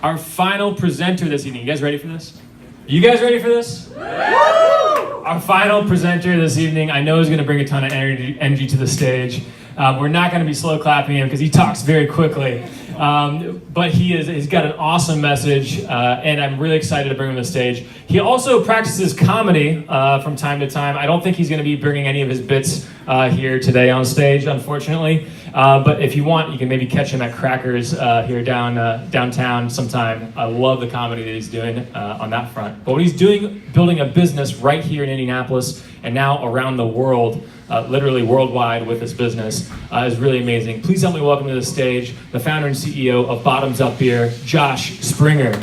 our final presenter this evening. You guys ready for this? You guys ready for this? Our final presenter this evening, I know is going to bring a ton of energy to the stage. We're not going to be slow clapping him because he talks very quickly. But he's got an awesome message, and I'm really excited to bring him to the stage. He also practices comedy from time to time. I don't think he's going to be bringing any of his bits here today on stage, unfortunately. But if you want, you can maybe catch him at Crackers here downtown sometime. I love the comedy that he's doing on that front. But what he's doing, building a business right here in Indianapolis and now around the world, literally worldwide with this business, is really amazing. Please help me welcome to the stage the founder and CEO of Bottoms Up Beer, Josh Springer.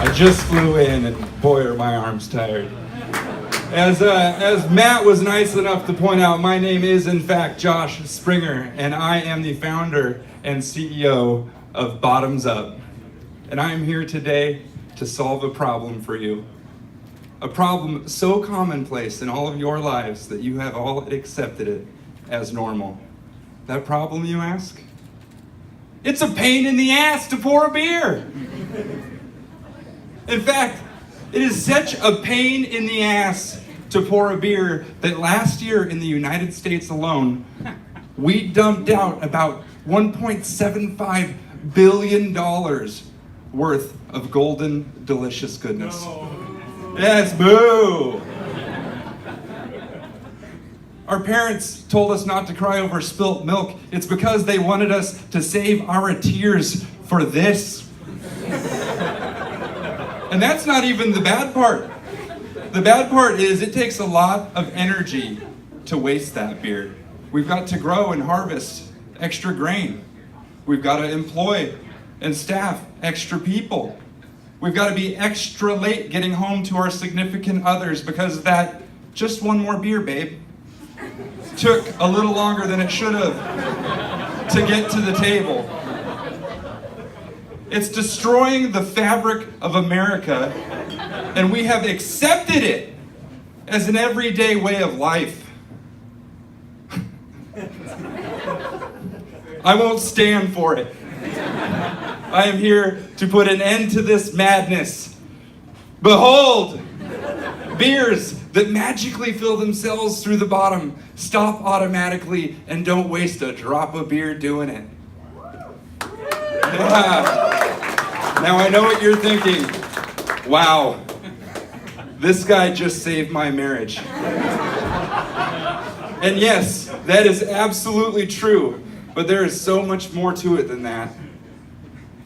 I just flew in, and boy, are my arms tired. As Matt was nice enough to point out, my name is in fact Josh Springer, and I am the founder and CEO of Bottoms Up. And I am here today to solve a problem for you. A problem so commonplace in all of your lives that you have all accepted it as normal. That problem, you ask? It's a pain in the ass to pour a beer. In fact, it is such a pain in the ass to pour a beer that last year in the United States alone, we dumped out about $1.75 billion worth of golden, delicious goodness. No. Yes, boo! Our parents told us not to cry over spilt milk. It's because they wanted us to save our tears for this. And that's not even the bad part. The bad part is it takes a lot of energy to waste that beer. We've got to grow and harvest extra grain. We've got to employ and staff extra people. We've got to be extra late getting home to our significant others because that just one more beer, babe, took a little longer than it should have to get to the table. It's destroying the fabric of America, and we have accepted it as an everyday way of life. I won't stand for it. I am here to put an end to this madness. Behold, beers that magically fill themselves through the bottom, stop automatically, and don't waste a drop of beer doing it. Yeah. Now I know what you're thinking. Wow, this guy just saved my marriage. And yes, that is absolutely true, but there is so much more to it than that.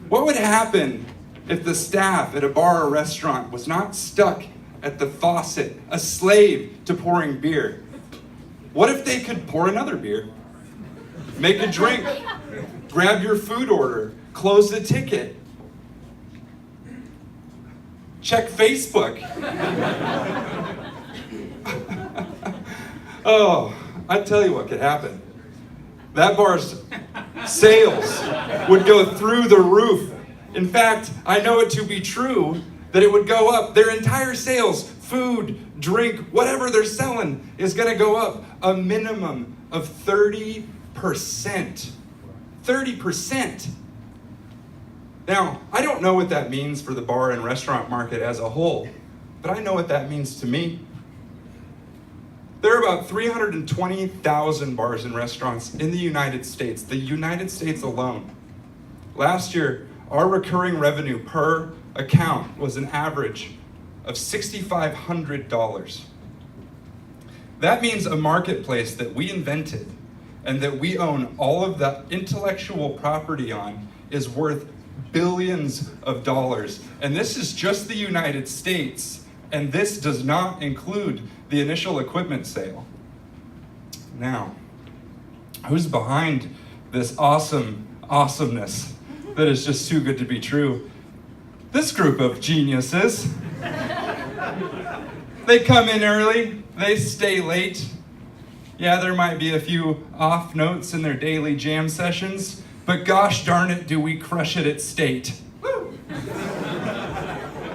What would happen if the staff at a bar or restaurant was not stuck at the faucet, a slave to pouring beer? What if they could pour another beer? Make a drink, grab your food order, close the ticket, check Facebook. Oh, I tell you what could happen. That bar's sales would go through the roof. In fact, I know it to be true that it would go up. Their entire sales, food, drink, whatever they're selling, is going to go up a minimum of 30%. 30%. Now, I don't know what that means for the bar and restaurant market as a whole, but I know what that means to me. There are about 320,000 bars and restaurants in the United States alone. Last year, our recurring revenue per account was an average of $6,500. That means a marketplace that we invented and that we own all of the intellectual property on is worth billions of dollars. And this is just the United States, and this does not include the initial equipment sale. Now, who's behind this awesomeness that is just too good to be true? This group of geniuses. They come in early, they stay late. Yeah, there might be a few off notes in their daily jam sessions, but gosh darn it, do we crush it at state.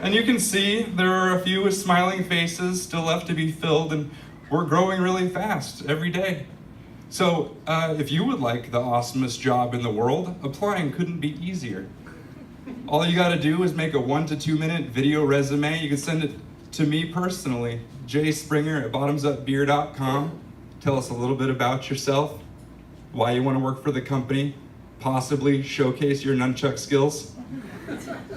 And you can see there are a few smiling faces still left to be filled, and we're growing really fast every day. So if you would like the awesomest job in the world, applying couldn't be easier. All you gotta do is make a 1 to 2 minute video resume. You can send it to me personally, jspringer@bottomsupbeer.com. Tell us a little bit about yourself, why you wanna work for the company, possibly showcase your nunchuck skills.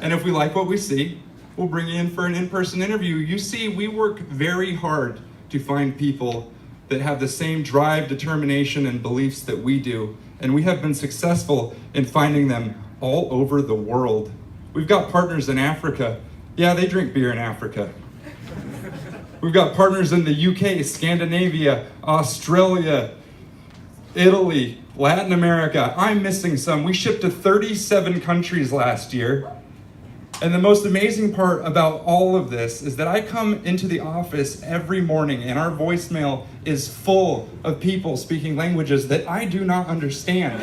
And if we like what we see, we'll bring you in for an in-person interview. You see, we work very hard to find people that have the same drive, determination, and beliefs that we do. And we have been successful in finding them all over the world. We've got partners in Africa. Yeah, they drink beer in Africa. We've got partners in the UK, Scandinavia, Australia, Italy, Latin America. I'm missing some. We shipped to 37 countries last year. And the most amazing part about all of this is that I come into the office every morning and our voicemail is full of people speaking languages that I do not understand,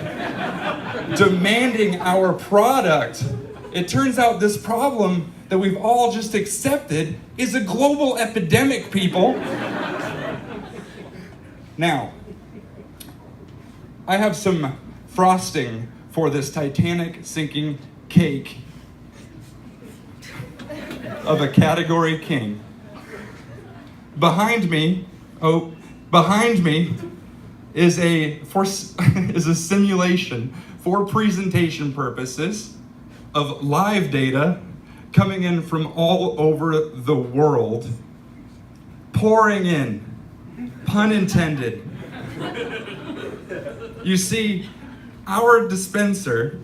demanding our product. It turns out this problem that we've all just accepted is a global epidemic, people. Now, I have some frosting for this Titanic sinking cake of a category king. Behind me is a simulation for presentation purposes of live data coming in from all over the world, pouring in, pun intended. You see, our dispenser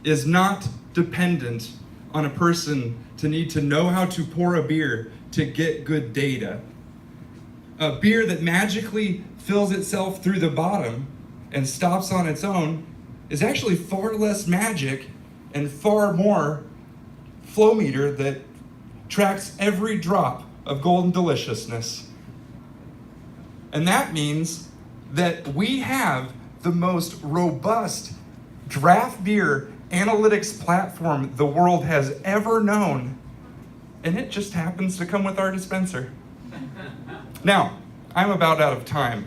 is not dependent on a person to need to know how to pour a beer to get good data. A beer that magically fills itself through the bottom and stops on its own is actually far less magic and far more flow meter that tracks every drop of golden deliciousness. And that means that we have the most robust draft beer analytics platform the world has ever known, and it just happens to come with our dispenser. Now, I'm about out of time.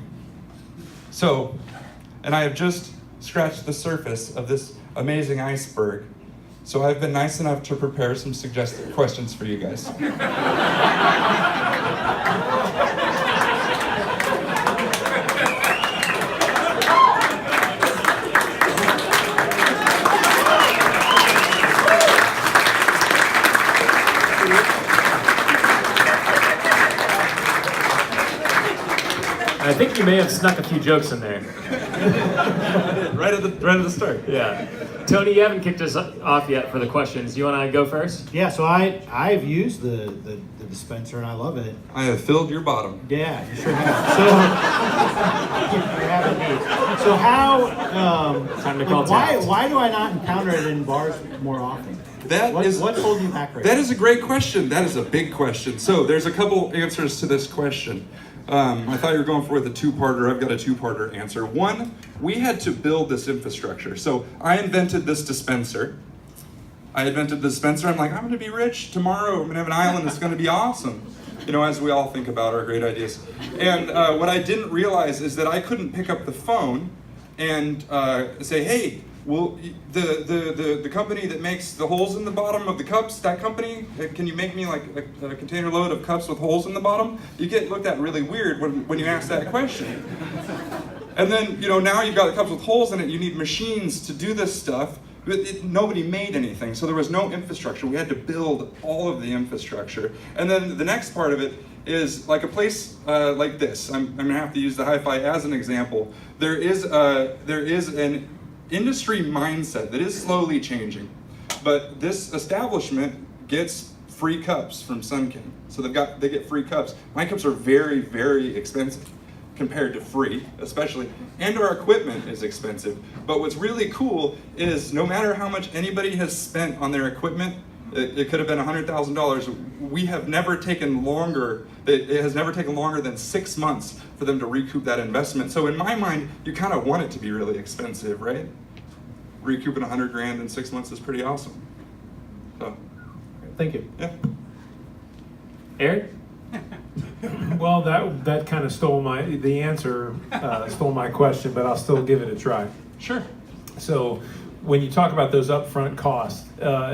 And I have just scratched the surface of this amazing iceberg. So I've been nice enough to prepare some suggested questions for you guys. I think you may have snuck a few jokes in there. right at the start. Yeah. Tony, you haven't kicked us off yet for the questions. You want to go first? Yeah, so I've used the dispenser and I love it. I have filled your bottom. Yeah, you sure have. So you're having me. So how? Time to call taps. Why do I not encounter it in bars more often? What's holding you back right now? That is a great question. That is a big question. So there's a couple answers to this question. I thought you were going for with a two-parter. I've got a two-parter answer. One, we had to build this infrastructure. So I invented this dispenser. I'm like, I'm going to be rich tomorrow. I'm going to have an island that's going to be awesome. You know, as we all think about our great ideas. And what I didn't realize is that I couldn't pick up the phone and say, hey, well, the company that makes the holes in the bottom of the cups, that company, can you make me like a container load of cups with holes in the bottom? You get looked at really weird when you ask that question. And then, now you've got the cups with holes in it, you need machines to do this stuff. Nobody made anything, so there was no infrastructure. We had to build all of the infrastructure. And then the next part of it is like a place like this. I'm gonna have to use the hi-fi as an example. There is an industry mindset that is slowly changing, but this establishment gets free cups from Sunken. So they get free cups. My cups are very, very expensive compared to free, especially, and our equipment is expensive. But what's really cool is no matter how much anybody has spent on their equipment, it could have been $100,000. We have never taken longer. It has never taken longer than 6 months for them to recoup that investment. So in my mind, you kind of want it to be really expensive, right? Recouping $100,000 in 6 months is pretty awesome. So, Thank you. yeah. Eric? Well, that kind of stole my question, but I'll still give it a try. Sure. So, when you talk about those upfront costs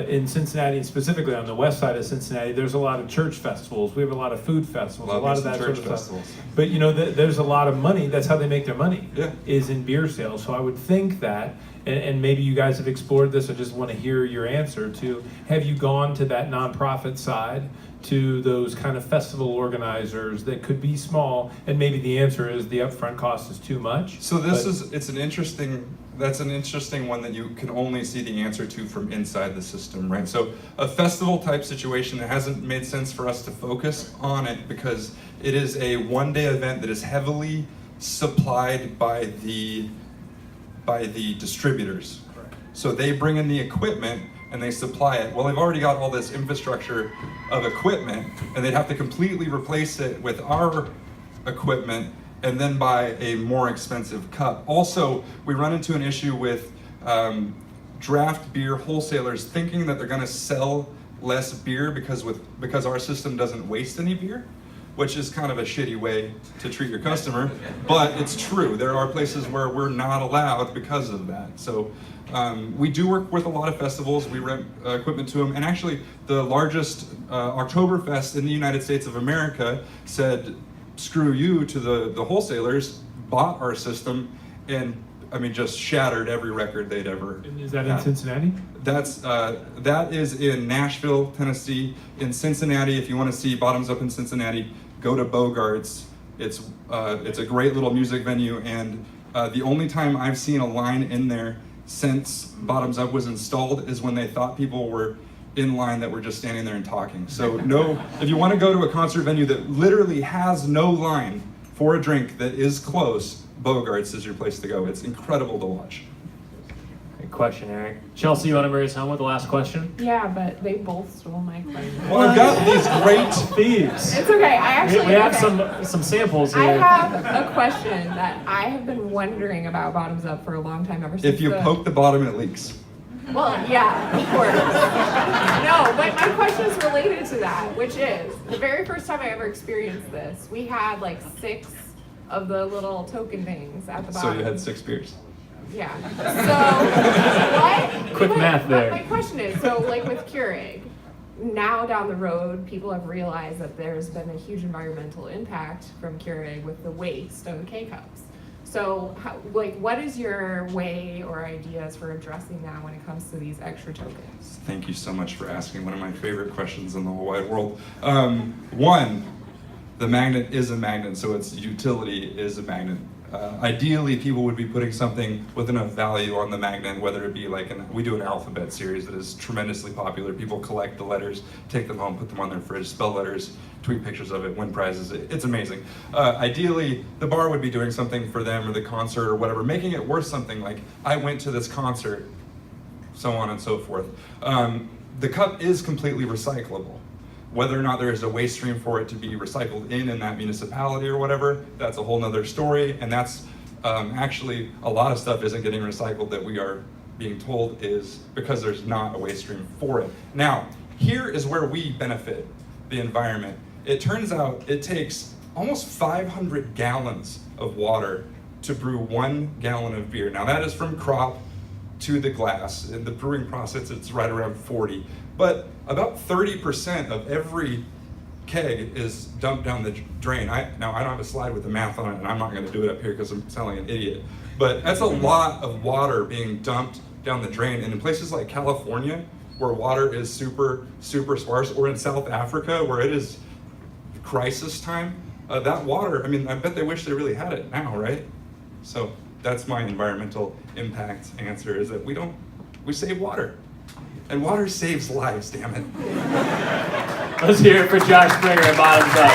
in Cincinnati, and specifically on the west side of Cincinnati, there's a lot of church festivals. We have a lot of food festivals, Love a lot me of some that church sort of festivals. stuff. But there's a lot of money. That's how they make their money. Yeah. Is in beer sales. So I would think that, and maybe you guys have explored this. I just want to hear your answer to. Have you gone to that nonprofit side, to those kind of festival organizers that could be small, and maybe the answer is the upfront cost is too much? So that's an interesting one that you can only see the answer to from inside the system, right? So a festival type situation, that hasn't made sense for us to focus on it because it is a one-day event that is heavily supplied by the distributors. Correct. So they bring in the equipment and they supply it. Well, they've already got all this infrastructure of equipment, and they'd have to completely replace it with our equipment and then buy a more expensive cup. Also, we run into an issue with draft beer wholesalers thinking that they're going to sell less beer because our system doesn't waste any beer, which is kind of a shitty way to treat your customer, but it's true. There are places where we're not allowed because of that. So we do work with a lot of festivals. We rent equipment to them, and actually the largest Oktoberfest in the United States of America said, screw you to the wholesalers, bought our system, and just shattered every record they'd ever And is that had. in Cincinnati? That is in Nashville, Tennessee. In Cincinnati, if you want to see Bottoms Up in Cincinnati, go to Bogart's. It's a great little music venue, and the only time I've seen a line in there since Bottoms Up was installed is when they thought people were in line that were just standing there and talking. So if you want to go to a concert venue that literally has no line for a drink that is close, Bogart's is your place to go. It's incredible to watch. Good question, Eric. Chelsea, you want to bring us home with the last question? Yeah, but they both stole my question. Well, I've got these great Thieves. It's okay. We have some samples here. I have a question that I have been wondering about Bottoms Up for a long time, ever since. If you poke the bottom, it leaks. Well, yeah, of course. No, but my question is related to that, which is the very first time I ever experienced this, we had like 6 of the little token things at the bottom. So you had 6 beers. Yeah. So what? Quick math there. My question is, so like with Keurig, now down the road, people have realized that there's been a huge environmental impact from Keurig with the waste of the K-Cups. So, what is your way or ideas for addressing that when it comes to these extra tokens? Thank you so much for asking one of my favorite questions in the whole wide world. One, the magnet is a magnet, so its utility is a magnet. Ideally, people would be putting something with enough value on the magnet, whether it be like we do an alphabet series that is tremendously popular. People collect the letters, take them home, put them on their fridge, spell letters, tweet pictures of it, win prizes. It's amazing. Ideally, the bar would be doing something for them or the concert or whatever, making it worth something like, I went to this concert, so on and so forth. The cup is completely recyclable. Whether or not there is a waste stream for it to be recycled in that municipality or whatever, that's a whole nother story. And that's actually a lot of stuff isn't getting recycled that we are being told is because there's not a waste stream for it. Now, here is where we benefit the environment. It turns out it takes almost 500 gallons of water to brew 1 gallon of beer. Now that is from crop to the glass. In the brewing process, it's right around 40. But about 30% of every keg is dumped down the drain. I don't have a slide with the math on it, and I'm not going to do it up here because I'm sounding like an idiot. But that's a lot of water being dumped down the drain. And in places like California, where water is super, super sparse, or in South Africa, where it is crisis time, that water, I bet they wish they really had it now, right? So that's my environmental impact answer, is that we save water. And water saves lives, damn it. Let's hear it for Josh Springer at Bottoms Up.